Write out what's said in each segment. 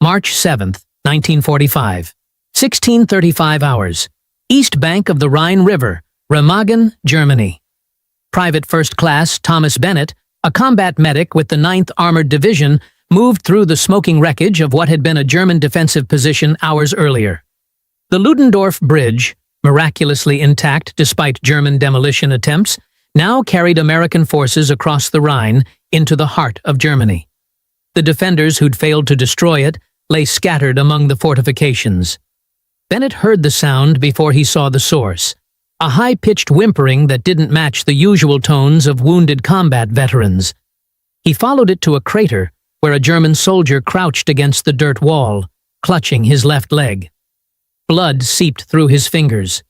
March 7th, 1945. 16:35 hours. East bank of the Rhine River, Remagen, Germany. Private First Class Thomas Bennett, a combat medic with the 9th Armored Division, moved through the smoking wreckage of what had been a German defensive position hours earlier. The Ludendorff Bridge, miraculously intact despite German demolition attempts, now carried American forces across the Rhine into the heart of Germany. The defenders who'd failed to destroy it lay scattered among the fortifications. Bennett heard the sound before he saw the source, a high-pitched whimpering that didn't match the usual tones of wounded combat veterans. He followed it to a crater where a German soldier crouched against the dirt wall, clutching his left leg. Blood seeped through his fingers.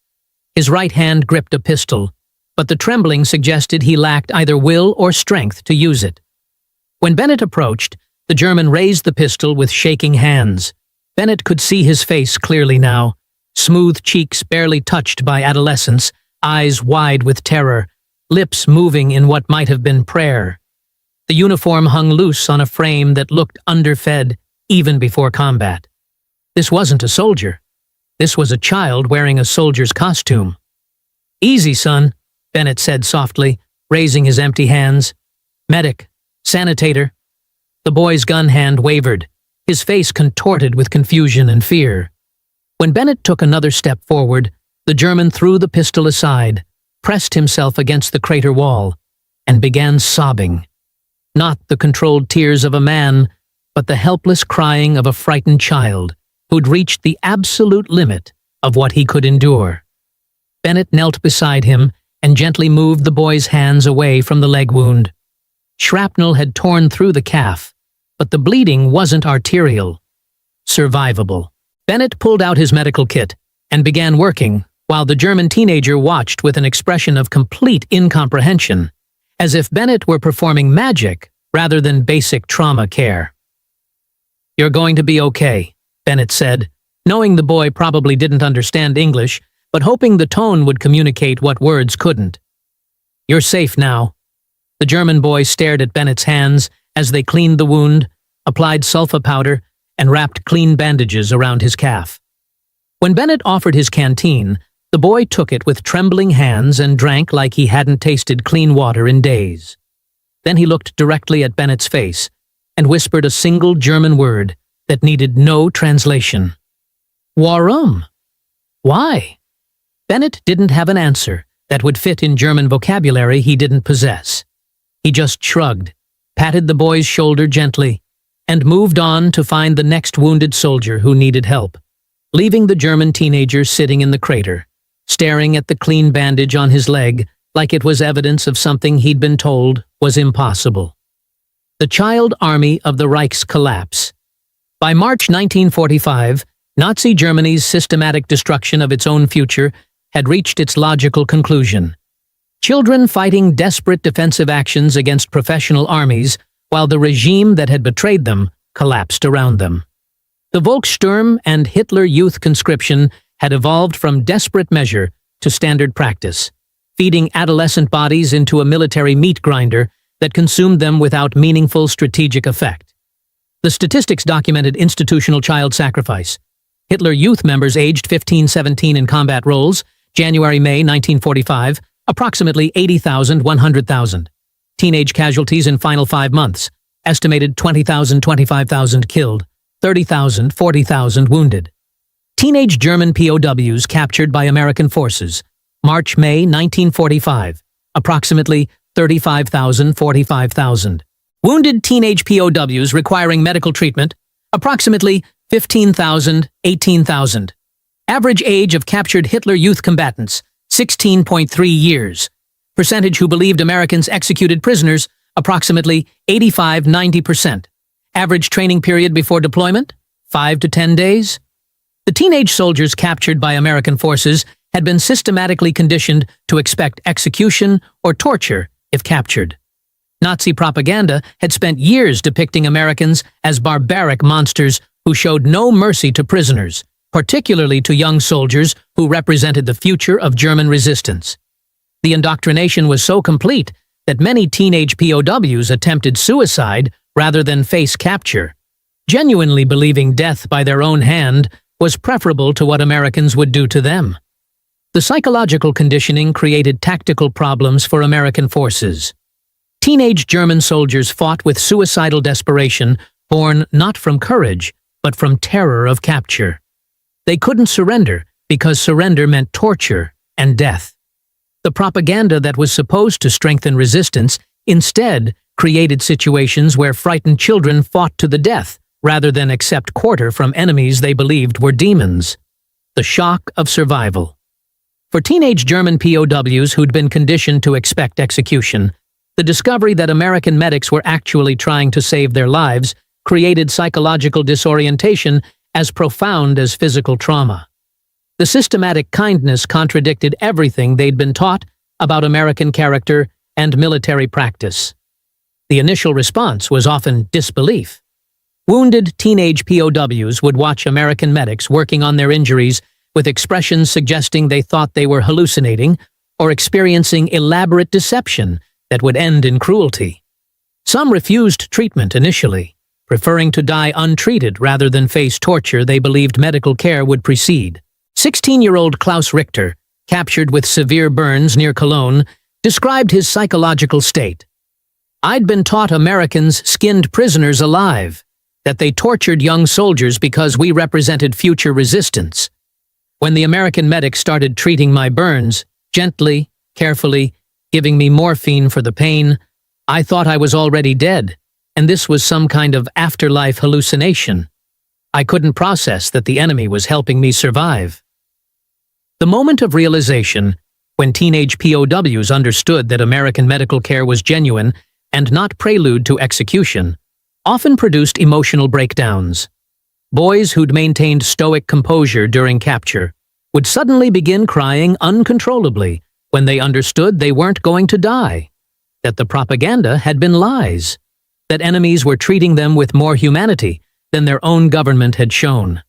His right hand gripped a pistol, but the trembling suggested he lacked either will or strength to use it. When Bennett approached, the German raised the pistol with shaking hands. Bennett could see his face clearly now, smooth cheeks barely touched by adolescence, eyes wide with terror, lips moving in what might have been prayer. The uniform hung loose on a frame that looked underfed even before combat. This wasn't a soldier. This was a child wearing a soldier's costume. "Easy, son," Bennett said softly, raising his empty hands. "Medic. Sanitator." The boy's gun hand wavered, his face contorted with confusion and fear. When Bennett took another step forward, the German threw the pistol aside, pressed himself against the crater wall, and began sobbing. Not the controlled tears of a man, but the helpless crying of a frightened child who'd reached the absolute limit of what he could endure. Bennett knelt beside him and gently moved the boy's hands away from the leg wound. Shrapnel had torn through the calf, but the bleeding wasn't arterial. Survivable. Bennett pulled out his medical kit and began working, while the German teenager watched with an expression of complete incomprehension, as if Bennett were performing magic rather than basic trauma care. "You're going to be okay," Bennett said, knowing the boy probably didn't understand English, but hoping the tone would communicate what words couldn't. "You're safe now." The German boy stared at Bennett's hands as they cleaned the wound, applied sulfa powder, and wrapped clean bandages around his calf. When Bennett offered his canteen, the boy took it with trembling hands and drank like he hadn't tasted clean water in days. Then he looked directly at Bennett's face and whispered a single German word that needed no translation. "Warum?" Why? Bennett didn't have an answer that would fit in German vocabulary he didn't possess. He just shrugged, patted the boy's shoulder gently, and moved on to find the next wounded soldier who needed help, leaving the German teenager sitting in the crater, staring at the clean bandage on his leg like it was evidence of something he'd been told was impossible. The child army of the Reich's collapse. By March 1945, Nazi Germany's systematic destruction of its own future had reached its logical conclusion. Children fighting desperate defensive actions against professional armies, while the regime that had betrayed them collapsed around them. The Volkssturm and Hitler Youth conscription had evolved from desperate measure to standard practice, feeding adolescent bodies into a military meat grinder that consumed them without meaningful strategic effect. The statistics documented institutional child sacrifice. Hitler Youth members aged 15-17 in combat roles, January-May 1945, approximately 80,000-100,000. Teenage casualties in final 5 months, estimated 20,000-25,000 killed, 30,000-40,000 wounded. Teenage German POWs captured by American forces, March-May 1945, approximately 35,000-45,000. Wounded teenage POWs requiring medical treatment, approximately 15,000-18,000. Average age of captured Hitler Youth combatants, 16.3 years. Percentage who believed Americans executed prisoners, approximately 85-90%. Average training period before deployment, 5 to 10 days. The teenage soldiers captured by American forces had been systematically conditioned to expect execution or torture if captured. Nazi propaganda had spent years depicting Americans as barbaric monsters who showed no mercy to prisoners, particularly to young soldiers who represented the future of German resistance. The indoctrination was so complete that many teenage POWs attempted suicide rather than face capture. genuinely believing death by their own hand was preferable to what Americans would do to them. The psychological conditioning created tactical problems for American forces. Teenage German soldiers fought with suicidal desperation, born not from courage, but from terror of capture. They couldn't surrender because surrender meant torture and death. The propaganda that was supposed to strengthen resistance instead created situations where frightened children fought to the death rather than accept quarter from enemies they believed were demons. The shock of survival. For teenage German POWs who'd been conditioned to expect execution, the discovery that American medics were actually trying to save their lives created psychological disorientation as profound as physical trauma. The systematic kindness contradicted everything they'd been taught about American character and military practice. The initial response was often disbelief. Wounded teenage POWs would watch American medics working on their injuries with expressions suggesting they thought they were hallucinating or experiencing elaborate deception that would end in cruelty. Some refused treatment initially, preferring to die untreated rather than face torture they believed medical care would precede. 16-year-old Klaus Richter, captured with severe burns near Cologne, described his psychological state. "I'd been taught Americans skinned prisoners alive, that they tortured young soldiers because we represented future resistance. When the American medics started treating my burns, gently, carefully, giving me morphine for the pain, I thought I was already dead, and this was some kind of afterlife hallucination. I couldn't process that the enemy was helping me survive." The moment of realization, when teenage POWs understood that American medical care was genuine and not prelude to execution, often produced emotional breakdowns. Boys who'd maintained stoic composure during capture would suddenly begin crying uncontrollably when they understood they weren't going to die, that the propaganda had been lies, that enemies were treating them with more humanity than their own government had shown.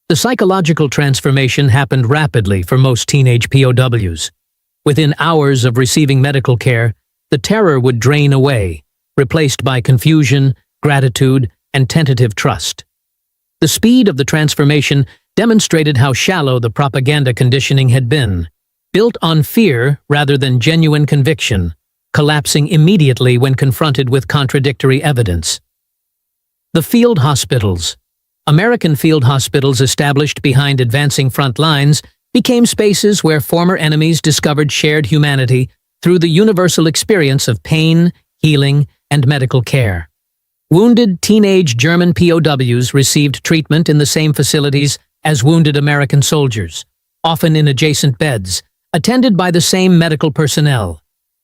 The psychological transformation happened rapidly for most teenage POWs. Within hours of receiving medical care, the terror would drain away, replaced by confusion, gratitude, and tentative trust. The speed of the transformation demonstrated how shallow the propaganda conditioning had been, built on fear rather than genuine conviction, collapsing immediately when confronted with contradictory evidence. The field hospitals. American field hospitals established behind advancing front lines became spaces where former enemies discovered shared humanity through the universal experience of pain, healing, and medical care. Wounded teenage German POWs received treatment in the same facilities as wounded American soldiers, often in adjacent beds, attended by the same medical personnel.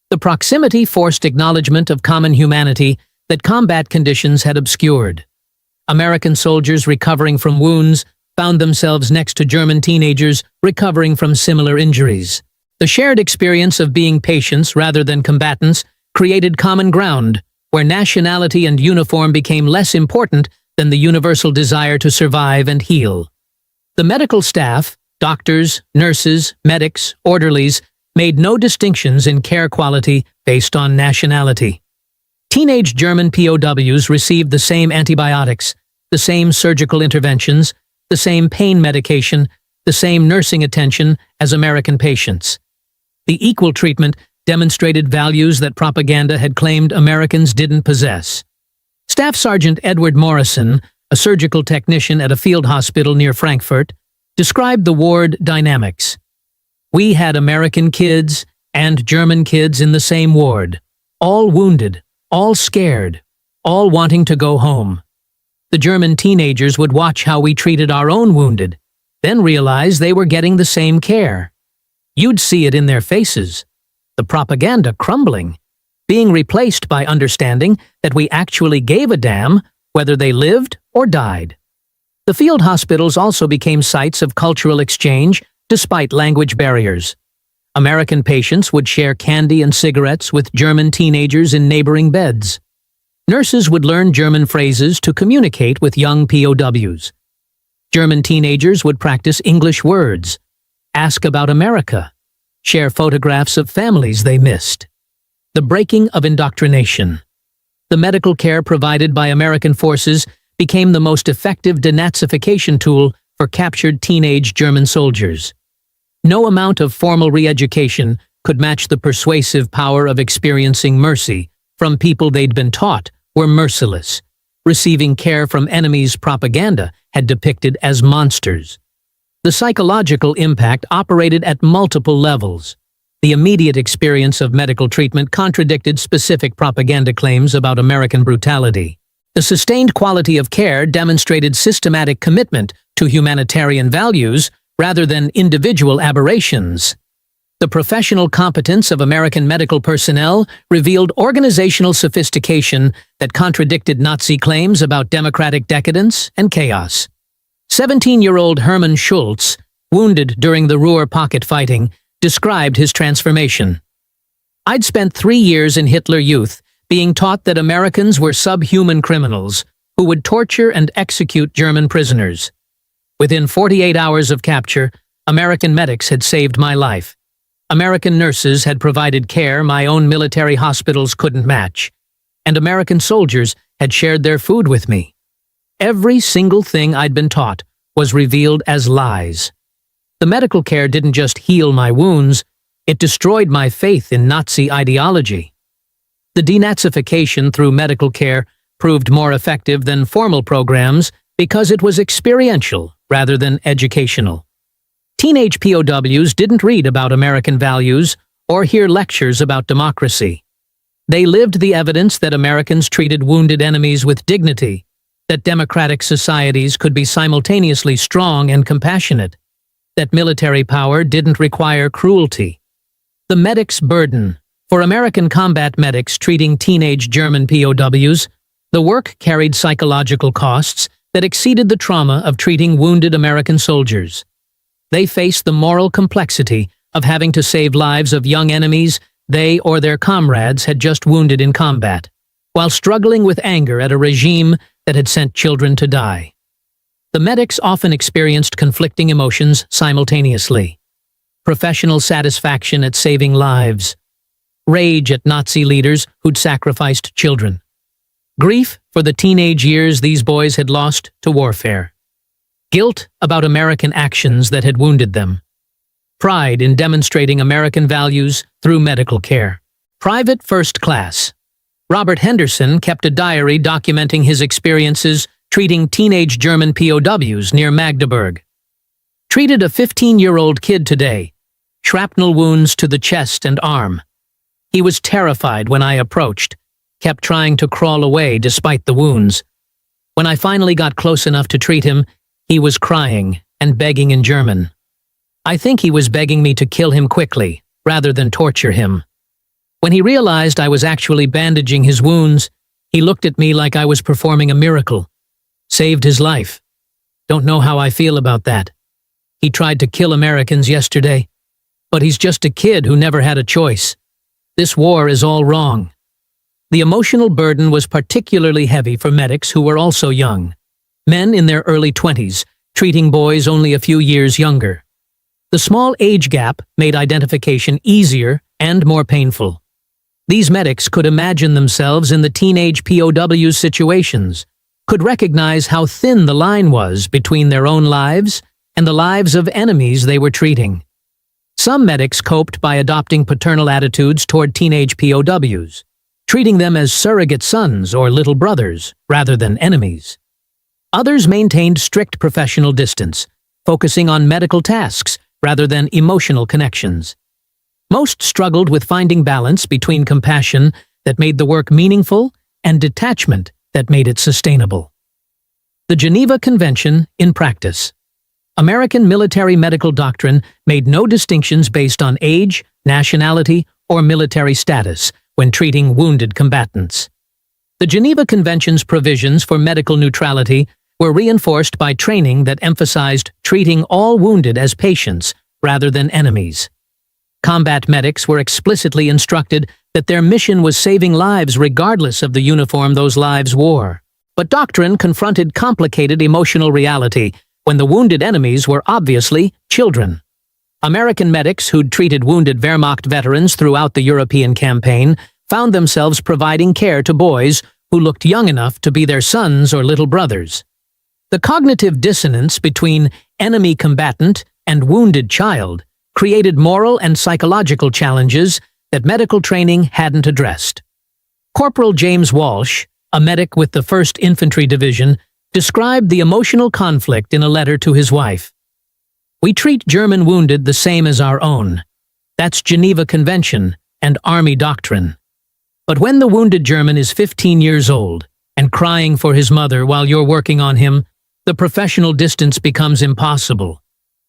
The proximity forced acknowledgement of common humanity that combat conditions had obscured. American soldiers recovering from wounds found themselves next to German teenagers recovering from similar injuries. The shared experience of being patients rather than combatants created common ground, where nationality and uniform became less important than the universal desire to survive and heal. The medical staff, doctors, nurses, medics, orderlies, made no distinctions in care quality based on nationality. Teenage German POWs received the same antibiotics, the same surgical interventions, the same pain medication, the same nursing attention as American patients. The equal treatment demonstrated values that propaganda had claimed Americans didn't possess. Staff Sergeant Edward Morrison, a surgical technician at a field hospital near Frankfurt, described the ward dynamics. "We had American kids and German kids in the same ward, all wounded, all scared, all wanting to go home. The German teenagers would watch how we treated our own wounded, then realize they were getting the same care. You'd see it in their faces, the propaganda crumbling, being replaced by understanding that we actually gave a damn whether they lived or died." The field hospitals also became sites of cultural exchange despite language barriers. American patients would share candy and cigarettes with German teenagers in neighboring beds. Nurses would learn German phrases to communicate with young POWs. German teenagers would practice English words, ask about America, share photographs of families they missed. The breaking of indoctrination. The medical care provided by American forces became the most effective denazification tool for captured teenage German soldiers. No amount of formal re-education could match the persuasive power of experiencing mercy from people they'd been taught were merciless. Receiving care from enemies' propaganda had depicted as monsters. The psychological impact operated at multiple levels. The immediate experience of medical treatment contradicted specific propaganda claims about American brutality. The sustained quality of care demonstrated systematic commitment to humanitarian values rather than individual aberrations. The professional competence of American medical personnel revealed organizational sophistication that contradicted Nazi claims about democratic decadence and chaos. 17-year-old Hermann Schultz, wounded during the Ruhr pocket fighting, described his transformation. "I'd spent 3 years in Hitler Youth being taught that Americans were subhuman criminals who would torture and execute German prisoners. Within 48 hours of capture, American medics had saved my life. American nurses had provided care my own military hospitals couldn't match, and American soldiers had shared their food with me. Every single thing I'd been taught was revealed as lies. The medical care didn't just heal my wounds, it destroyed my faith in Nazi ideology." The denazification through medical care proved more effective than formal programs because it was experiential rather than educational. Teenage POWs didn't read about American values or hear lectures about democracy. They lived the evidence that Americans treated wounded enemies with dignity, that democratic societies could be simultaneously strong and compassionate, that military power didn't require cruelty. The medic's burden. For American combat medics treating teenage German POWs, the work carried psychological costs that exceeded the trauma of treating wounded American soldiers. They faced the moral complexity of having to save lives of young enemies they or their comrades had just wounded in combat, while struggling with anger at a regime that had sent children to die. The medics often experienced conflicting emotions simultaneously. Professional satisfaction at saving lives. Rage at Nazi leaders who'd sacrificed children. Grief for the teenage years these boys had lost to warfare. Guilt about American actions that had wounded them. Pride in demonstrating American values through medical care. Private First Class. Robert Henderson kept a diary documenting his experiences treating teenage German POWs near Magdeburg. Treated a 15-year-old kid today. Shrapnel wounds to the chest and arm. He was terrified when I approached, kept trying to crawl away despite the wounds. When I finally got close enough to treat him, he was crying and begging in German. I think he was begging me to kill him quickly, rather than torture him. When he realized I was actually bandaging his wounds, he looked at me like I was performing a miracle. Saved his life. Don't know how I feel about that. He tried to kill Americans yesterday, but he's just a kid who never had a choice. This war is all wrong. The emotional burden was particularly heavy for medics who were also young. Men in their early 20s, treating boys only a few years younger. The small age gap made identification easier and more painful. These medics could imagine themselves in the teenage POW situations, could recognize how thin the line was between their own lives and the lives of enemies they were treating. Some medics coped by adopting paternal attitudes toward teenage POWs, treating them as surrogate sons or little brothers rather than enemies. Others maintained strict professional distance, focusing on medical tasks rather than emotional connections. Most struggled with finding balance between compassion that made the work meaningful and detachment that made it sustainable. The Geneva Convention in practice. American military medical doctrine made no distinctions based on age, nationality, or military status when treating wounded combatants. The Geneva Convention's provisions for medical neutrality were reinforced by training that emphasized treating all wounded as patients rather than enemies. Combat medics were explicitly instructed that their mission was saving lives regardless of the uniform those lives wore. But doctrine confronted complicated emotional reality when the wounded enemies were obviously children. American medics who'd treated wounded Wehrmacht veterans throughout the European campaign found themselves providing care to boys who looked young enough to be their sons or little brothers. The cognitive dissonance between enemy combatant and wounded child created moral and psychological challenges that medical training hadn't addressed. Corporal James Walsh, a medic with the 1st Infantry Division, described the emotional conflict in a letter to his wife. "We treat German wounded the same as our own. That's Geneva Convention and Army doctrine. But when the wounded German is 15 years old and crying for his mother while you're working on him, the professional distance becomes impossible.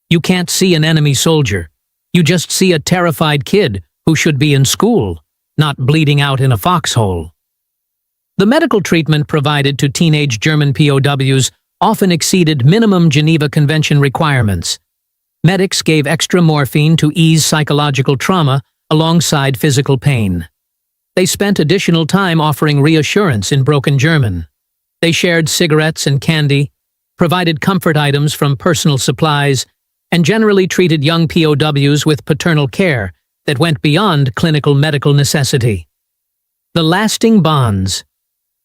You can't see an enemy soldier. You just see a terrified kid who should be in school, not bleeding out in a foxhole." The medical treatment provided to teenage German POWs often exceeded minimum Geneva Convention requirements. Medics gave extra morphine to ease psychological trauma alongside physical pain. They spent additional time offering reassurance in broken German. They shared cigarettes and candy, provided comfort items from personal supplies, and generally treated young POWs with paternal care that went beyond clinical medical necessity. The lasting bonds.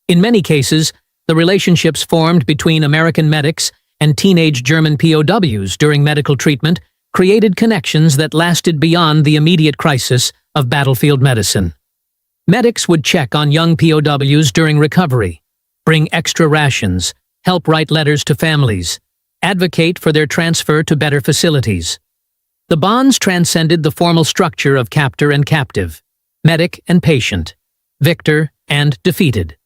In many cases, the relationships formed between American medics and teenage German POWs during medical treatment created connections that lasted beyond the immediate crisis of battlefield medicine. Medics would check on young POWs during recovery, bring extra rations, help write letters to families, advocate for their transfer to better facilities. The bonds transcended the formal structure of captor and captive, medic and patient, victor and defeated.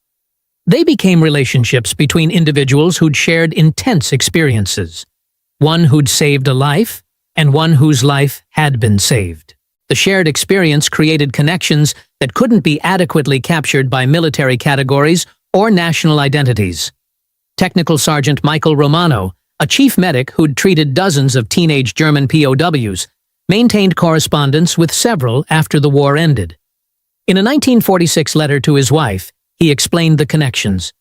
They became relationships between individuals who'd shared intense experiences, one who'd saved a life and one whose life had been saved. The shared experience created connections that couldn't be adequately captured by military categories or national identities. Technical Sergeant Michael Romano, a chief medic who'd treated dozens of teenage German POWs, maintained correspondence with several after the war ended. In a 1946 letter to his wife, he explained the connections.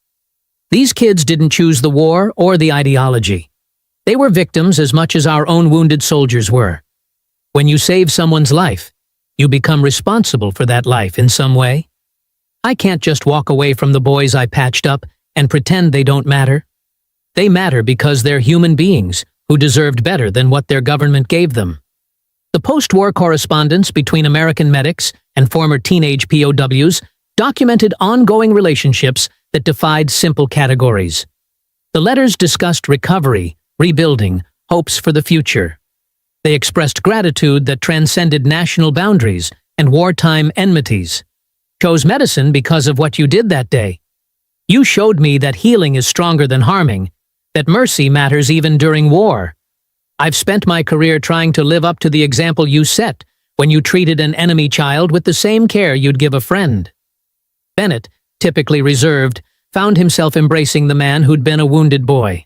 "These kids didn't choose the war or the ideology. They were victims as much as our own wounded soldiers were. When you save someone's life, you become responsible for that life in some way. I can't just walk away from the boys I patched up and pretend they don't matter. They matter because they're human beings who deserved better than what their government gave them." The post-war correspondence between American medics and former teenage POWs documented ongoing relationships that defied simple categories. The letters discussed recovery, rebuilding, hopes for the future. They expressed gratitude that transcended national boundaries and wartime enmities. "Chose medicine because of what you did that day. You showed me that healing is stronger than harming, that mercy matters even during war. I've spent my career trying to live up to the example you set when you treated an enemy child with the same care you'd give a friend." Bennett, typically reserved, found himself embracing the man who'd been a wounded boy.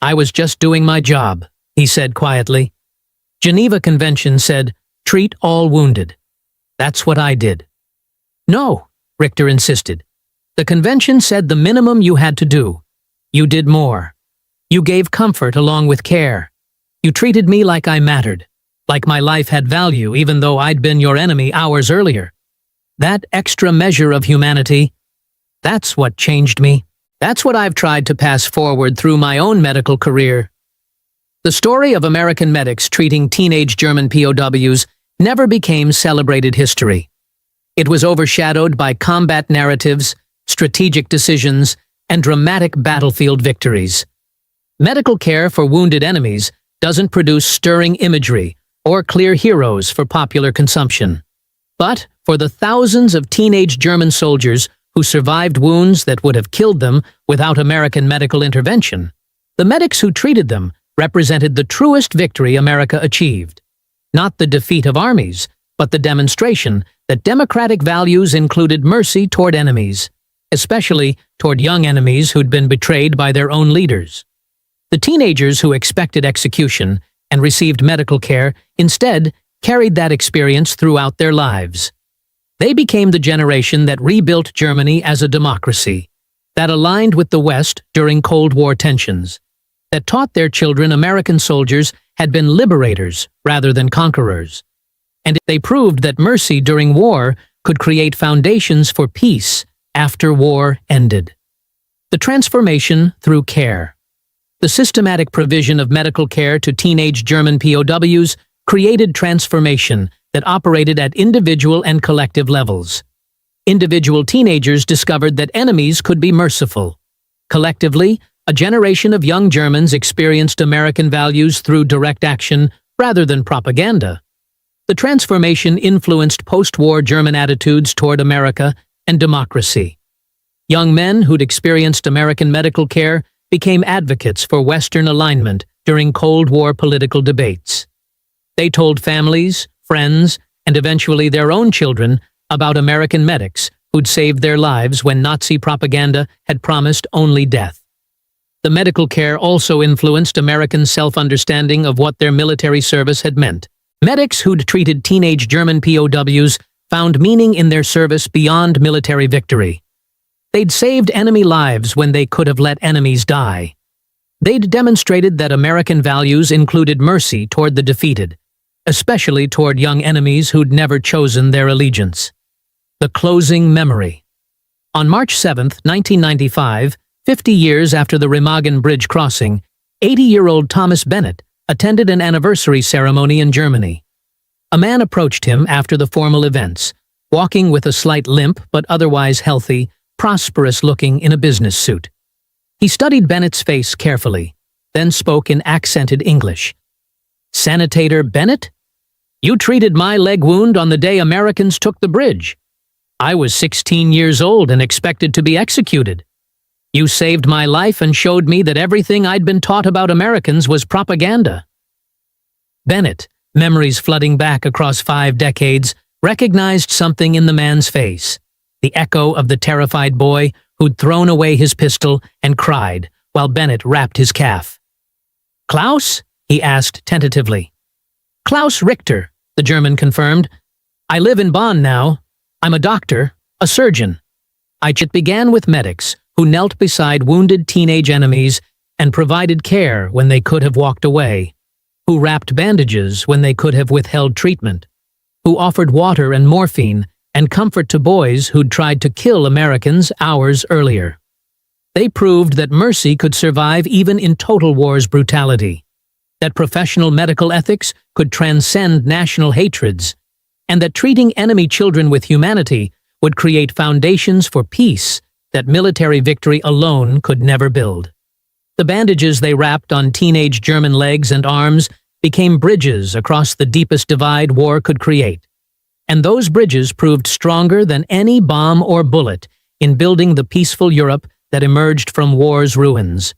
"I was just doing my job," he said quietly. "Geneva Convention said, treat all wounded. That's what I did." "No," Richter insisted. "The convention said the minimum you had to do. You did more. You gave comfort along with care. You treated me like I mattered, like my life had value even though I'd been your enemy hours earlier. That extra measure of humanity, that's what changed me. That's what I've tried to pass forward through my own medical career." The story of American medics treating teenage German POWs never became celebrated history. It was overshadowed by combat narratives, strategic decisions, and dramatic battlefield victories. Medical care for wounded enemies doesn't produce stirring imagery or clear heroes for popular consumption. But for the thousands of teenage German soldiers who survived wounds that would have killed them without American medical intervention, the medics who treated them represented the truest victory America achieved. Not the defeat of armies, but the demonstration that democratic values included mercy toward enemies, especially toward young enemies who'd been betrayed by their own leaders. The teenagers who expected execution and received medical care instead carried that experience throughout their lives. They became the generation that rebuilt Germany as a democracy, that aligned with the West during Cold War tensions, that taught their children American soldiers had been liberators rather than conquerors. And they proved that mercy during war could create foundations for peace, after war ended. The transformation through care. The systematic provision of medical care to teenage German POWs created transformation that operated at individual and collective levels. Individual teenagers discovered that enemies could be merciful. Collectively, a generation of young Germans experienced American values through direct action rather than propaganda. The transformation influenced post-war German attitudes toward America and democracy. Young men who'd experienced American medical care became advocates for Western alignment during Cold War political debates. They told families, friends, and eventually their own children about American medics who'd saved their lives when Nazi propaganda had promised only death. The medical care also influenced American self-understanding of what their military service had meant. Medics who'd treated teenage German POWs found meaning in their service beyond military victory. They'd saved enemy lives when they could have let enemies die. They'd demonstrated that American values included mercy toward the defeated, especially toward young enemies who'd never chosen their allegiance. The closing memory. On March 7, 1995, 50 years after the Remagen Bridge crossing, 80-year-old Thomas Bennett attended an anniversary ceremony in Germany. A man approached him after the formal events, walking with a slight limp but otherwise healthy, prosperous-looking in a business suit. He studied Bennett's face carefully, then spoke in accented English. "Senator Bennett? You treated my leg wound on the day Americans took the bridge. I was 16 years old and expected to be executed. You saved my life and showed me that everything I'd been taught about Americans was propaganda." Bennett, memories flooding back across 5 decades, recognized something in the man's face. The echo of the terrified boy who'd thrown away his pistol and cried while Bennett wrapped his calf. "Klaus?" he asked tentatively. "Klaus Richter," the German confirmed. "I live in Bonn now. I'm a doctor, a surgeon." It began with medics who knelt beside wounded teenage enemies and provided care when they could have walked away, who wrapped bandages when they could have withheld treatment, who offered water and morphine and comfort to boys who'd tried to kill Americans hours earlier. They proved that mercy could survive even in total war's brutality, that professional medical ethics could transcend national hatreds, and that treating enemy children with humanity would create foundations for peace that military victory alone could never build. The bandages they wrapped on teenage German legs and arms became bridges across the deepest divide war could create. And those bridges proved stronger than any bomb or bullet in building the peaceful Europe that emerged from war's ruins.